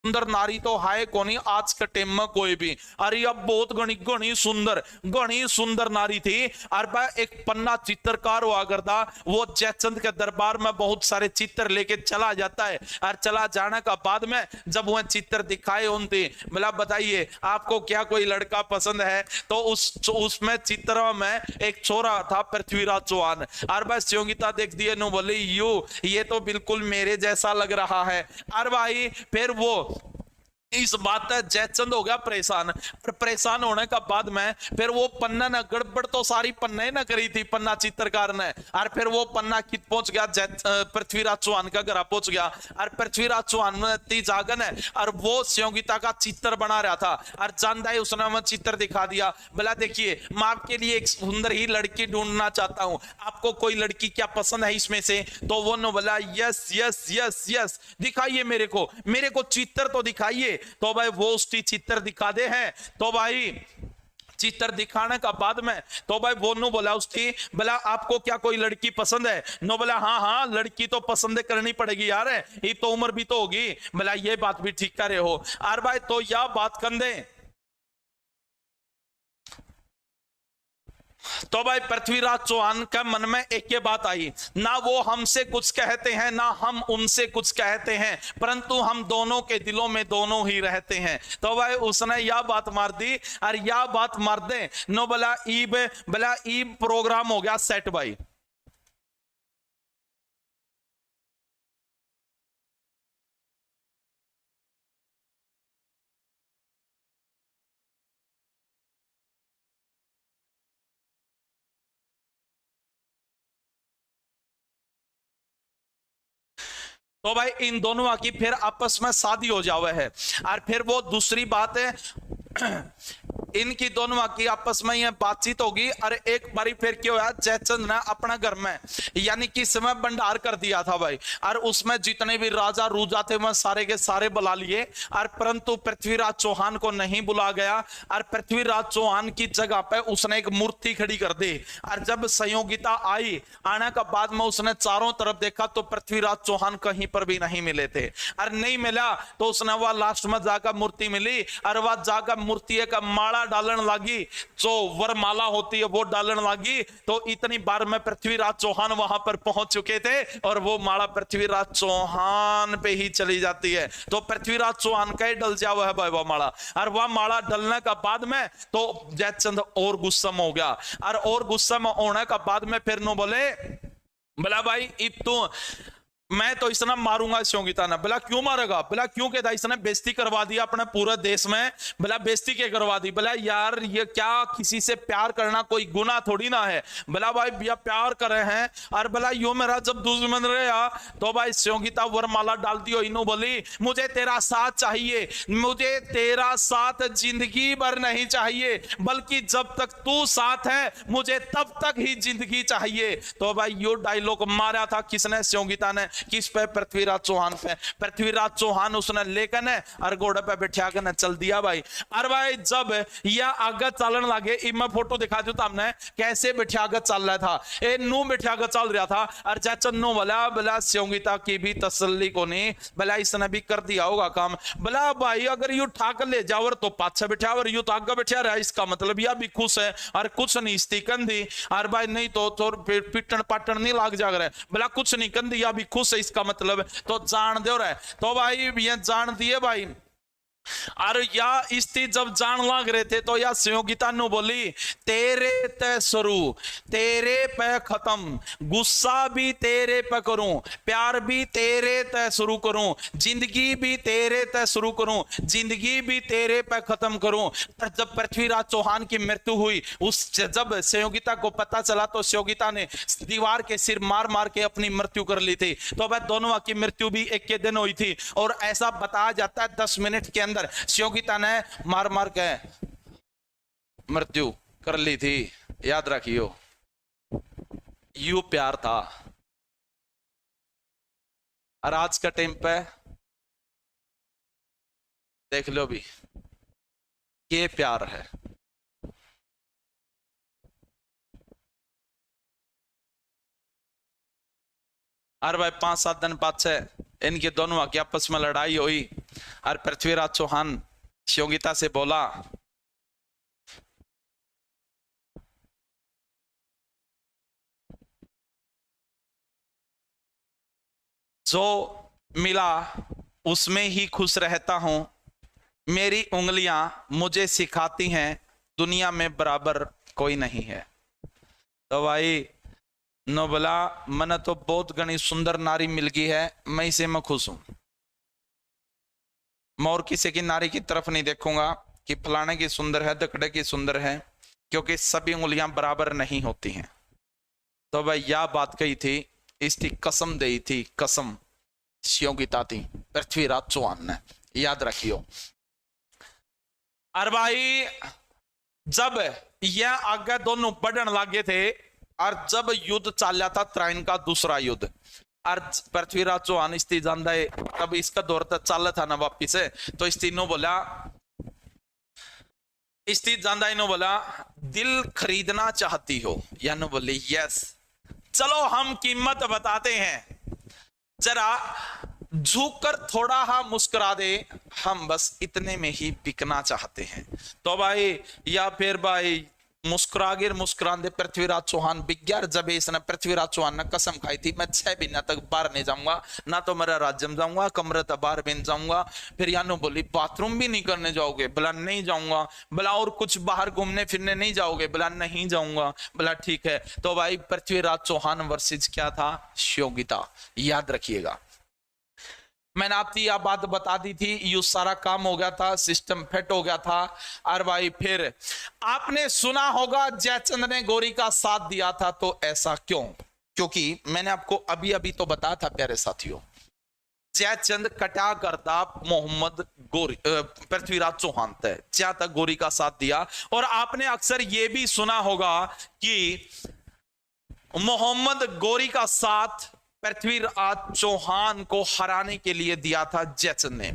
सुंदर नारी तो हाय कोनी आज के टाइम में कोई भी। अरे अब बहुत घनी घनी सुंदर नारी थी। और एक पन्ना चित्रकार हुआ करता, वो जयचंद के दरबार में बहुत सारे चित्र लेके चला जाता है। और चला जाने का बाद में जब वह चित्र दिखाए उनसे, बोला बताइए आपको क्या कोई लड़का पसंद है? तो उसमें चित्र में एक छोरा था पृथ्वीराज चौहान। और बस योगिता देख दिए नो बोले ये तो बिल्कुल मेरे जैसा लग रहा है। और भाई फिर वो इस बात है जयचंद हो गया परेशान। और परेशान होने का बाद में फिर वो पन्ना ने गड़बड़ तो सारी पन्ने न करी थी पन्ना चित्रकार ने। और फिर वो पन्ना कित पहुंच गया, पृथ्वीराज चौहान का घर पहुंच गया। और पृथ्वीराज चौहान ने ती जागन है और वो संयोगिता का चित्र बना रहा था। और जानदा ही उसने हमें चित्र दिखा दिया, बोला देखिए मैं आपके लिए एक सुंदर ही लड़की ढूंढना चाहता हूं, आपको कोई लड़की क्या पसंद है इसमें से? तो वो ने बोला यस यस यस यस दिखाइए मेरे को चित्र तो दिखाइए। तो भाई वो उसकी चित्र दिखा दे हैं। तो भाई चित्र दिखाने का बाद में तो भाई वो नु बोला उसकी, बोला आपको क्या कोई लड़की पसंद है? नो बोला हाँ हाँ लड़की तो पसंद करनी पड़ेगी यार, ये तो उम्र भी तो होगी। बोला ये बात भी ठीक करे हो। और भाई तो यह बात कंधे तो भाई पृथ्वीराज चौहान का मन में एक ये बात आई, ना वो हमसे कुछ कहते हैं ना हम उनसे कुछ कहते हैं, परंतु हम दोनों के दिलों में दोनों ही रहते हैं। तो भाई उसने यह बात मार दी। और यह बात मार दे नो बोला ईब प्रोग्राम हो गया सेट भाई। तो भाई इन दोनों की फिर आपस में शादी हो जावे है। और फिर वो दूसरी बात है इनकी दोनों की आपस में ये बातचीत होगी। और एक बारी फिर क्या हुआ, जयचंद ने अपना घर में यानी कि समय भंडार कर दिया था भाई। और उसमें जितने भी राजा रूजा थे वह सारे के सारे बुला लिए। और परंतु पृथ्वीराज चौहान को नहीं बुला गया। और पृथ्वीराज चौहान की जगह पे उसने एक मूर्ति खड़ी कर दी। और जब संयोगिता आई आने का बाद में उसने चारों तरफ देखा तो पृथ्वीराज चौहान कहीं पर भी नहीं मिले थे। और नहीं मिला तो उसने वह लास्ट में जाकर मूर्ति मिली और वह जाकर मूर्ति का माला डालन लगी, जो वरमाला होती है वो डालन लगी। तो इतनी बार में पृथ्वीराज चौहान वहां पर पहुंच चुके थे और वो माला पृथ्वीराज चौहान पे ही चली जाती है। तो पृथ्वीराज चौहान का ही डल जा हुआ है भाई वह माला। और वह माला डलने का बाद में तो जयचंद और गुस्सा में हो गया। और गुस्सा में होने का बाद में फिर नो बोले, बोला भाई इत तू मैं तो इसने मारूंगा संयोगिता ने। बोला क्यों मारेगा? बोला क्यों कहता इसने बेइज्जती करवा दिया अपने पूरे देश में। बोला बेइज्जती क्या करवा दी? बोला यार ये क्या किसी से प्यार करना कोई गुनाह थोड़ी ना है। बोला भाई भैया प्यार कर रहे हैं। और बोला यो मेरा जब दुश्मन रहा तो भाई संयोगिता वरमाला डाल दियो इनो बोली मुझे तेरा साथ चाहिए, मुझे तेरा साथ जिंदगी भर नहीं चाहिए बल्कि जब तक तू साथ है मुझे तब तक ही जिंदगी चाहिए। तो भाई यो डायलॉग मारा था किसने? संयोगिता ने। किस पे? पृथ्वीराज चौहान पे। पृथ्वीराज चौहान उसने लेकर और घोड़े पे बैठा कर चल दिया भाई। और भाई जब यह आगे चलन लगे, मैं फोटो दिखा दूं हमने कैसे बैठा कर चल रहा था। ए नू बैठा कर चल रहा था। और जयचंद नो बोला संयोगिता की भी तसल्ली को नहीं, बोला इसने भी कर दिया होगा काम। बोला भाई अगर यू ठाकर ले जावर तो पाछे बैठा और यू तो आगे बैठा रहा, इसका मतलब यह भी खुश है और कुछ नहीं इसकी कंधी। और भाई नहीं तो पिटन पाटन नहीं लाग जा रहा है। बोला कुछ नहीं कंधी या भी खुश है, इसका मतलब तो जान दे रहा है। तो भाई ये जान दिए भाई। और या स्थिति जब जान लग रहे थे तो या संयोगिता नु बोली तेरे ते शुरू तेरे पे खत्म, गुस्सा भी तेरे पे करूं, प्यार भी तेरे ते शुरू करूं, जिंदगी भी तेरे ते शुरू करूं, जिंदगी भी तेरे पे खत्म करूं। जब पृथ्वीराज चौहान की मृत्यु हुई उस जब संयोगिता को पता चला तो संयोगिता ने दीवार के सिर मार मार के अपनी मृत्यु कर ली थी। तो वह दोनों की मृत्यु भी एक के दिन हुई थी। और ऐसा बताया जाता है 10 मिनट के अंदर संयोगिता ने मार मार के मृत्यु कर ली थी। याद रखियो यू प्यार था। और आज का टाइम पे देख लो भी ये प्यार है। और भाई 5-7 दिन बाद से इनके दोनों की आपस में लड़ाई हुई और पृथ्वीराज चौहान शिवगीता से बोला, जो मिला उसमें ही खुश रहता हूं, मेरी उंगलियां मुझे सिखाती हैं दुनिया में बराबर कोई नहीं है। तो भाई नो बोला, मैंने तो बहुत घनी सुंदर नारी मिल गई है, मैं इसे मैं खुश हूं, मैं और किसी की नारी की तरफ नहीं देखूंगा कि फलाने की सुंदर है, दकड़े की सुंदर है, क्योंकि सभी उंगलियां बराबर नहीं होती हैं। तो भाई यह बात कही थी, इसकी कसम दी थी, कसम शिवगीता थी पृथ्वीराज चौहान ने, याद रखियो। और भाई जब यह आगे दोनों बढ़ने लगे थे और जब युद्ध चल था त्राइन का दूसरा युद्ध, और पृथ्वीराज चौहान स्थिति जानता है, तब इसका दौर तक चल था ना वापिस, तो इस तीनों बोला, स्थिति जानता इन्हों बोला, दिल खरीदना चाहती हो? यानो बोले यस, चलो हम कीमत बताते हैं, जरा झुककर थोड़ा हा मुस्कुरा दे, हम बस इतने में ही बिकना चाहते हैं। तो भाई या फिर भाई मुस्कुराते पृथ्वीराज चौहान बिक गया। जब इसने पृथ्वीराज चौहान ने कसम खाई थी, मैं 6 महीना तक बाहर नहीं जाऊंगा, ना तो मेरा राज्य में जाऊंगा, कमरे तक बाहर भी नहीं जाऊंगा। फिर यानो बोली, बाथरूम भी नहीं करने जाओगे? बोला नहीं जाऊंगा। बोला और कुछ बाहर घूमने फिरने नहीं जाओगे? बोला नहीं जाऊंगा। बोला ठीक है। तो भाई पृथ्वीराज चौहान वर्सेस क्या था? शिवगीता। याद रखिएगा, मैंने आपकी यह बात बता दी थी, यू सारा काम हो गया था, सिस्टम फिट हो गया था। और भाई फिर आपने सुना होगा जयचंद ने गौरी का साथ दिया था, तो ऐसा क्यों? क्योंकि मैंने आपको अभी अभी तो बताया था प्यारे साथियों, जयचंद कटा करता मोहम्मद गौरी पृथ्वीराज चौहान थे, क्या तक गौरी का साथ दिया। और आपने अक्सर यह भी सुना होगा कि मोहम्मद गौरी का साथ पृथ्वीराज चौहान को हराने के लिए दिया था जयचंद ने।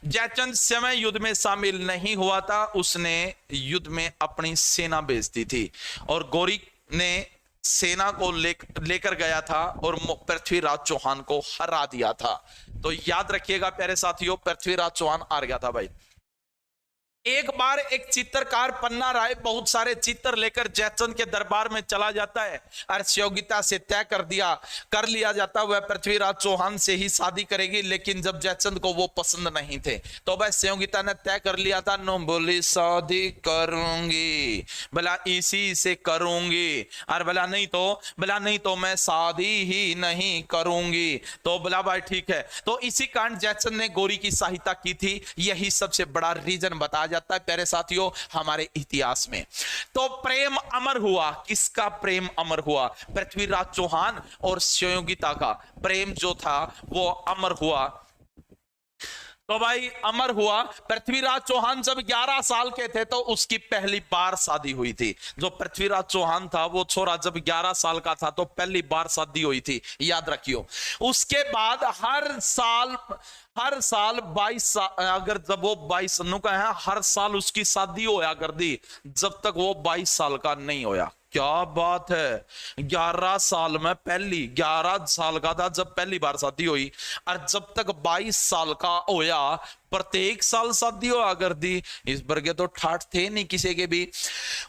जयचंद समय युद्ध में शामिल नहीं हुआ था, उसने युद्ध में अपनी सेना भेज दी थी और गौरी ने सेना को लेकर गया था और पृथ्वीराज चौहान को हरा दिया था। तो याद रखिएगा प्यारे साथियों, पृथ्वीराज चौहान हार गया था भाई। एक बार एक चित्रकार पन्ना राय बहुत सारे चित्र लेकर जयचंद के दरबार में चला जाता है और शिवगीता से तय कर लिया जाता, वह पृथ्वीराज चौहान से ही शादी करेगी। लेकिन जब जयचंद को वो पसंद नहीं थे, तो वह शिवगीता ने तय कर लिया था, नो बोली शादी करूंगी, बोला इसी से करूंगी, और बोला नहीं तो मैं शादी ही नहीं करूंगी। तो बोला भाई ठीक है। तो इसी कारण जयचंद ने गौरी की सहायता की थी। यही सबसे बड़ा रीजन बताया जाता है प्यारे साथियों हमारे इतिहास में। तो प्रेम अमर हुआ। किसका प्रेम अमर हुआ? पृथ्वीराज चौहान और शिवगीता का प्रेम जो था वो अमर हुआ। तो भाई अमर हुआ। पृथ्वीराज चौहान जब 11 साल के थे तो उसकी पहली बार शादी हुई थी। जो पृथ्वीराज चौहान था वो छोरा जब 11 साल का था तो पहली बार शादी हुई थी, याद रखियो। उसके बाद हर साल 22 साल, अगर जब वो 22 का है, हर साल उसकी शादी होया कर दी जब तक वो 22 साल का नहीं होया। क्या बात है, 11 साल में 11 साल का था जब पहली बार शादी हुई, और जब तक 22 साल का होया प्रत्येक साल शादी होया कर दी। इस बरगे तो ठाठ थे नहीं किसी के भी।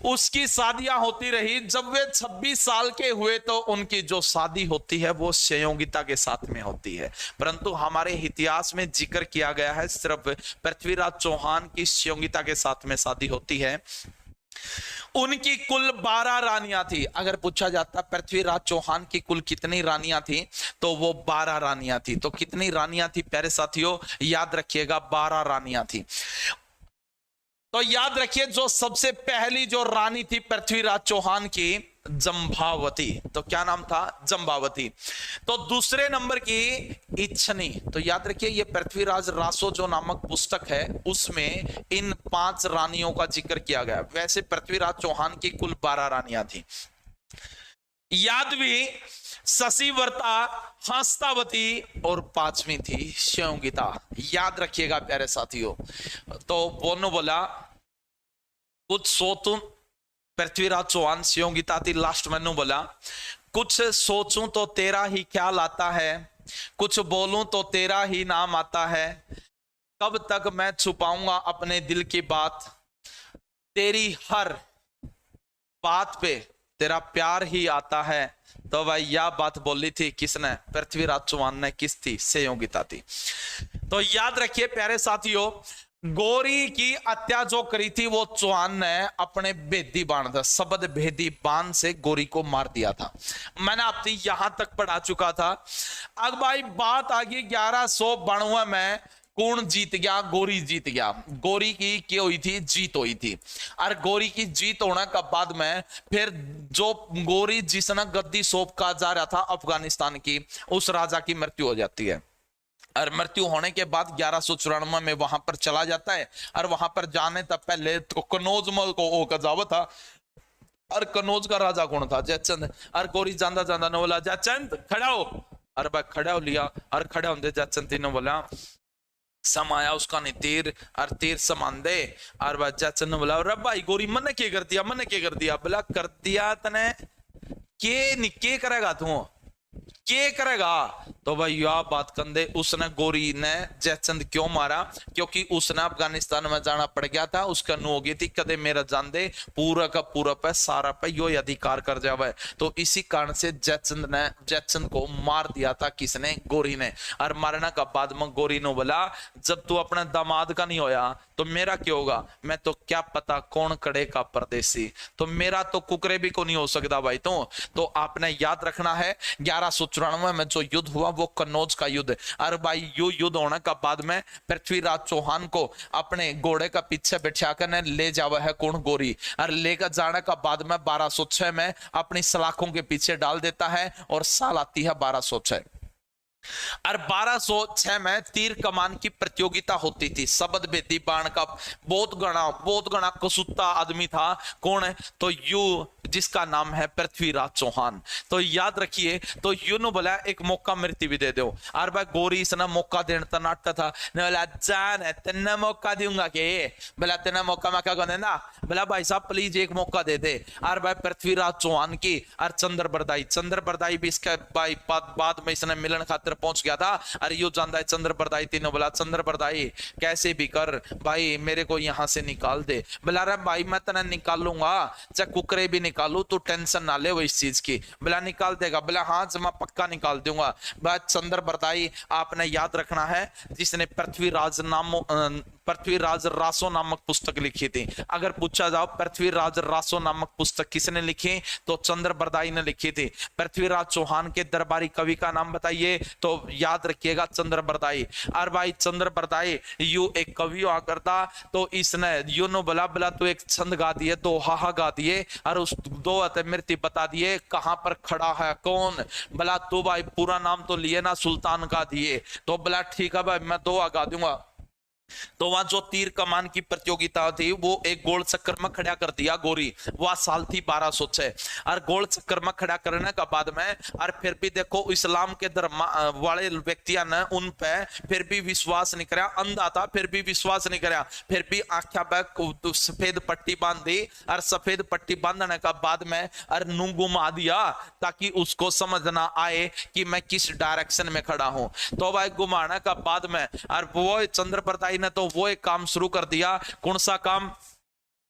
उसकी शादियां होती रही। जब वे 26 साल के हुए तो उनकी जो शादी होती है वो शिवगीता के साथ में होती है। परंतु हमारे इतिहास में जिक्र किया गया है सिर्फ पृथ्वीराज चौहान की शिवगीता के साथ में शादी होती है। उनकी कुल 12 रानियां थी। अगर पूछा जाता पृथ्वीराज चौहान की कुल कितनी रानियां थी, तो वो 12 रानियां थी। तो कितनी रानियां थी प्यारे साथियों? याद रखिएगा 12 रानियां थी। तो याद रखिए जो सबसे पहली जो रानी थी पृथ्वीराज चौहान की, जंभावती। तो क्या नाम था? जंभावती। तो दूसरे नंबर की इच्छनी। तो याद रखिए ये पृथ्वीराज रासो जो नामक पुस्तक है उसमें इन 5 रानियों का जिक्र किया गया। वैसे पृथ्वीराज चौहान की कुल 12 रानियां थी। यादवी, शशिवर्ता, हस्तावती और 5वीं थी शिवगीता। याद रखिएगा प्यारे साथियों। तो बोनो बोला कुछ सोचूं, पृथ्वीराज चौहान शिवगीता थी। लास्ट मैंने बोला कुछ सोचूं तो तेरा ही ख्याल आता है, कुछ बोलूं तो तेरा ही नाम आता है, कब तक मैं छुपाऊंगा अपने दिल की बात, तेरी हर बात पे तेरा प्यार ही आता है। तो भाई यह बात बोली थी किसने? पृथ्वीराज चौहान ने। किस थी? सहयोगिता थी। तो याद रखिए प्यारे साथियों, गौरी की हत्या जो करी थी वो चौहान ने अपने भेदी बाण था, शब्द भेदी बाण से गौरी को मार दिया था। मैंने आपने यहां तक पढ़ा चुका था। अब भाई बात आ गई 1192 में कौन जीत गया? गौरी जीत गया। गौरी की क्या हुई थी? जीत हुई थी। और गौरी की जीत होने के बाद में फिर जो गौरी जिसने गद्दी सौंप का जा रहा था अफगानिस्तान की, उस राजा की मृत्यु हो जाती है। और मृत्यु होने के बाद 1194 में वहां पर चला जाता है। और वहां पर जाने तक पहले तो कनौज मल को ओ कजावत था। और कनौज का राजा कौन था? जयचंद। और गौरी जांदा जांदा ने बोला जयचंद खड़ा हो। और भाई खड़ा हो लिया। और खड़े होंगे जयचंद ने बोला समाया उसका नहीं तीर, और तीर समान दे। और भाई जयचंद ने बोला अरे भाई गौरी मन क्या कर दिया? मन क्या कर दिया? बोला कर दिया तने के निके करेगा तू? के करेगा? तो भाई यह बात कंधे उसने गौरी ने जयचंद क्यों मारा? क्योंकि उसने अफगानिस्तान में जाना पड़ गया था। उसका नु हो गई थी कदे मेरा जान दे पूरा का पूरा पे सारा पे यो अधिकार कर जावे। तो इसी कारण से जयचंद को मार दिया था। किसने? गौरी ने। और मारने का बाद में गौरी ने बोला जब तू अपने दामाद का नहीं होया तो मेरा क्या होगा? मैं तो क्या पता कौन कड़े का परदेसी, तो मेरा तो कुकरे भी को नहीं हो सकता भाई। तो आपने याद रखना है 1194 में जो युद्ध हुआ वो कन्नौज का युद्ध। और भाई यू युद्ध होने का बाद में पृथ्वीराज चौहान को अपने घोड़े का पीछे बिठा कर ले जावा है कौन? गौरी। और लेकर जाने का बाद में 1206 में अपनी सलाखों के पीछे डाल देता है और साल आती है 1206। और 1206 में तीर कमान की प्रतियोगिता होती थी। शब्द भेदी बाण का बहुत गणा कसूता आदमी था। कौन है? तो यू जिसका नाम है पृथ्वीराज चौहान। तो याद रखिए। तो यू ने बोला एक मौका मृत्यु भी दे दो। और भाई गौरी इसने मौका देने तनाटता था। ने बोला जान है तेने मौका दूंगा के? बोला तेने मौका मैं क्या कहने ना? बोला भाई साहब प्लीज एक मौका दे दे। और भाई पृथ्वीराज चौहान की और चंद्र बरदाई भी इसके भाई बाद में इसने मिलन खातिर पहुंच गया था। अरे यू जानता है चंद्र बरदाई तीनों बोला चंद्र बरदाई कैसे भी कर भाई मेरे को यहां से निकाल दे। बोला रहा भाई मैं तेने निकालूंगा चाहे कुकरे भी निकालू, तू टेंशन ना ले वो इस चीज की। बोला निकाल देगा? बोला हाँ मैं पक्का निकाल दूंगा। बात चंद्र बरदाई आपने याद रखना है जिसने पृथ्वीराज रासो नामक पुस्तक लिखी थी। अगर पूछा जाओ पृथ्वीराज रासो नामक पुस्तक किसने लिखी? तो चंद्र बरदाई ने लिखी थी। पृथ्वीराज चौहान के दरबारी कवि का नाम बताइए? तो याद रखिएगा चंद्र बरदाई। और भाई चंद्र बरदाई यू एक कवि हुआ करता। तो इसने यू नो बोला तो एक छंद गा दिए, दो हाहा गा दिए और उस दो मृत्यु बता दिए कहां पर खड़ा है कौन। बोला तो भाई पूरा नाम तो लिए ना सुल्तान का दिए। तो बोला ठीक है भाई मैं दो गा दूंगा। तो वहां जो तीर कमान की प्रतियोगिता थी वो एक गोल चक्कर में खड़ा कर दिया गौरी। वह साल थी 1206। और गोल चक्कर में खड़ा करने का बाद में और फिर भी देखो इस्लाम के धर्म वाले व्यक्तियों ने उन पे फिर भी विश्वास नहीं कराया। अंधा था फिर भी विश्वास नहीं कराया। फिर भी आख्या पे सफेद पट्टी बांध दी। और सफेद पट्टी बांधने का बाद में और नू घुमा दिया ताकि उसको समझ ना आए कि मैं किस डायरेक्शन में खड़ा हूं। तो भाई घुमाने का बाद में और वो चंद्र बरदाई ने तो वो एक काम शुरू कर दिया। कौन सा काम?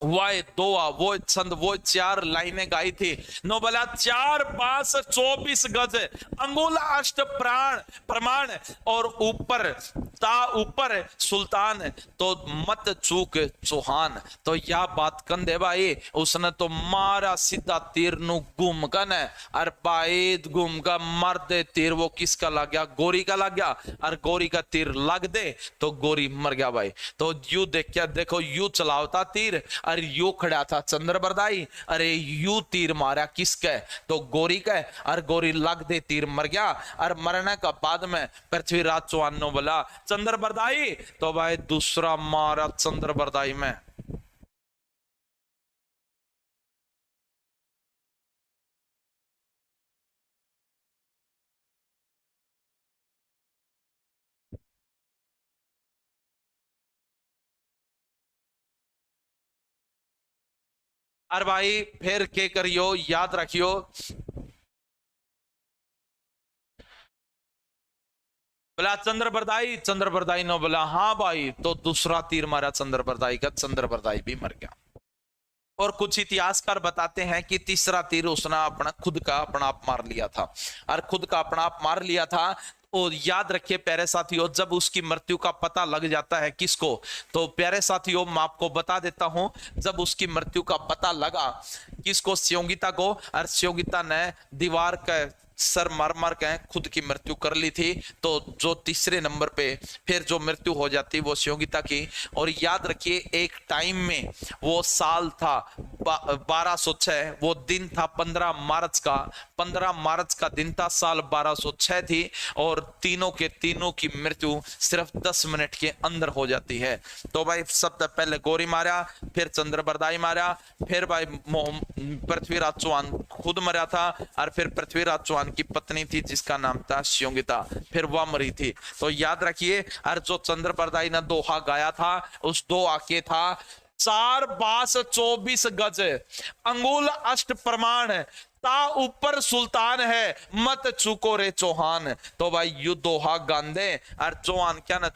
वो छंद वो 4 लाइनें गाई थी। नो बोला 4 5 24 गज अंगुल अष्ट प्राण प्रमाण और ऊपर सुल्तान तो मत चूक चौहान। तो यह बात कंधे भाई उसने तो मारा सीधा तीर नु गुम कन और बाईद गुम का मर दे तीर। वो किसका लग गया? गौरी का लग गया। और गौरी का तीर लग दे तो गौरी मर गया भाई। तो यू देखो यू चलावता तीर और यू खड़ा था चंद्र बरदाई। अरे यू तीर मारा किसके? तो गौरी का। और गौरी लग दे तीर मर गया। और मरने का बाद में पृथ्वीराज चौहान ने बोला चंद्र बरदाई। तो भाई दूसरा मारा चंद्र बरदाई में। और भाई फिर के करियो याद रखियो बोला चंद्रबरदाई ने बोला हाँ भाई, तो दूसरा तीर मारा चंद्रबरदाई का, चंद्रबरदाई भी मर गया। और कुछ इतिहासकार बताते हैं कि तीसरा तीर उसने अपना खुद का अपना आप मार लिया था, और खुद का अपना आप मार लिया था। और याद रखिए प्यारे साथियों, जब उसकी मृत्यु का पता लग जाता है किसको, तो प्यारे साथियों मैं आपको बता देता हूं, जब उसकी मृत्यु का पता लगा किसको, स्योगिता को, और स्योगिता ने दीवार का सर मार मार के खुद की मृत्यु कर ली थी। तो जो तीसरे नंबर पे फिर जो मृत्यु हो जाती वो स्योगिता की। और याद रखिए एक टाइम में वो साल था 1206, वो दिन था 15 मार्च का, 15 मार्च का दिन था, साल 1206 थी। और तीनों के तीनों की मृत्यु सिर्फ 10 मिनट के अंदर हो जाती है। तो भाई सबसे पहले गौरी मारा, फिर चंद्रबरदाई मारा, फिर भाई पृथ्वीराज चौहान खुद मरा था, और फिर पृथ्वीराज चौहान की पत्नी थी जिसका नाम था स्योगिता, फिर वह मरी थी। तो याद रखिए, और जो चंद्रबरदाई ने दोहा गाया था, उस दोहा के था 4 बास 24 गज, अंगुल अष्ट प्रमाण, ता ऊपर सुल्तान है, मत चुको रे चौहान। तो भाई यू दोहा गांधे और चौहान क्या ना